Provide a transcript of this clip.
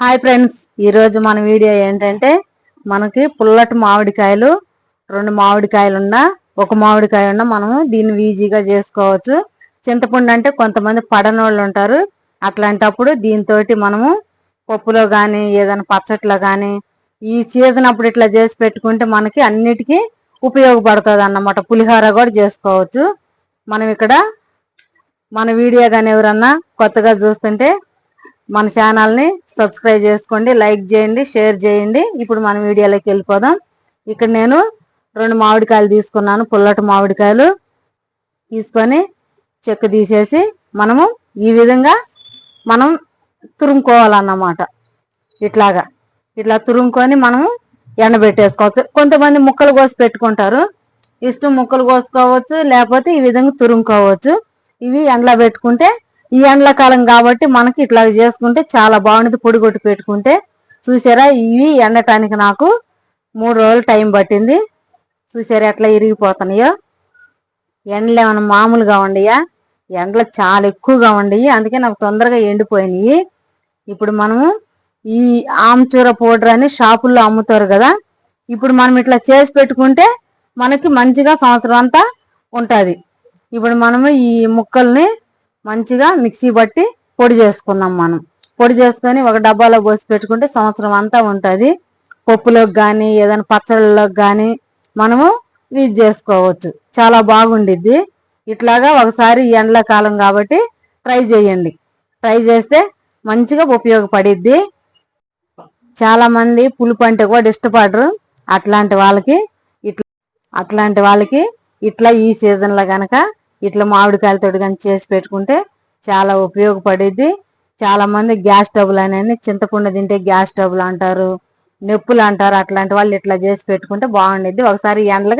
Hi friends, ఈరోజు మన video ఏంటంటే మనకి పుల్లటి మామిడికాయలు, 2 మామిడికాయలు ఉన్నా, 1 మామిడికాయ ఉన్నా మనము దీన్ని ఈజీగా చేసుకోవచ్చు. చింతపండు అంటే కొంతమంది పడనోళ్ళు ఉంటారు. అట్లాంటప్పుడు దీంతో మనము పప్పులో కానీ ఏదైనా పచ్చట్లో కానీ ఈ సీజన్ అప్పుడు ఇట్లా చేసి పెట్టుకుంటే మనకి అన్నిటికీ ఉపయోగపడుతుంది అన్నమాట. పులిహోర కూడా చేసుకోవచ్చు. మనం ఇక్కడ మన వీడియో కానీ ఎవరన్నా కొత్తగా చూస్తుంటే మన ఛానల్ని సబ్స్క్రైబ్ చేసుకోండి, లైక్ చేయండి, షేర్ చేయండి. ఇప్పుడు మన వీడియోలోకి వెళ్ళిపోదాం. ఇక్కడ నేను 2 మామిడికాయలు తీసుకున్నాను. పుల్లటి మామిడికాయలు తీసుకొని చెక్కు తీసేసి మనము ఈ విధంగా మనం తురుముకోవాలన్నమాట. ఇట్లా తురుముకొని మనము ఎండబెట్టేసుకోవచ్చు. కొంతమంది ముక్కలు కోసి పెట్టుకుంటారు. ఇష్టం ముక్కలు కోసుకోవచ్చు, లేకపోతే ఈ విధంగా తురుముకోవచ్చు. ఇవి ఎండలో పెట్టుకుంటే ఈ ఎండాకాలం కాబట్టి మనకి ఇట్లా చేసుకుంటే చాలా బాగుంటుంది. పొడి కొట్టి పెట్టుకుంటే చూసారా, ఇవి ఎండటానికి నాకు 3 రోజులు టైం పట్టింది. చూసారా ఎట్లా ఇరిగిపోతున్నాయో. ఎండలు ఏమైనా మామూలుగా ఉండయా? ఎండలు చాలా ఎక్కువగా ఉండయి, అందుకే నాకు తొందరగా ఎండిపోయినాయి. ఇప్పుడు మనము ఈ ఆమ్చూర పౌడర్ అని షాపుల్లో అమ్ముతారు కదా, ఇప్పుడు మనం ఇట్లా చేసి పెట్టుకుంటే మనకి మంచిగా సంవత్సరం అంతా ఉంటుంది. ఇప్పుడు మనము ఈ ముక్కల్ని మంచిగా మిక్సీ బట్టి పొడి చేసుకున్నాం. మనం పొడి చేసుకొని ఒక డబ్బాలో పోసి పెట్టుకుంటే సంవత్సరం అంతా ఉంటుంది. పప్పులోకి కానీ ఏదైనా పచ్చళ్ళలోకి కానీ మనము యూజ్ చేసుకోవచ్చు. చాలా బాగుండిద్ది. ఇట్లాగా ఒకసారి ఎండాకాలం కాబట్టి ట్రై చేయండి. ట్రై చేస్తే మంచిగా ఉపయోగపడిద్ది. చాలా మంది పులుపు అంటే కూడా ఇష్టపడరు. అట్లాంటి వాళ్ళకి ఇట్లా ఈ సీజన్లో గనక ఇట్లా మామిడికాయలతో కానీ చేసి పెట్టుకుంటే చాలా ఉపయోగపడిద్ది. చాలా మంది గ్యాస్ ట్రబుల్ అని చింతపండు తింటే గ్యాస్ ట్రబుల్ అంటారు, నొప్పులు అంటారు. అట్లాంటి వాళ్ళు ఇట్లా చేసి పెట్టుకుంటే బాగుండిద్ది. ఒకసారి ఎండలకి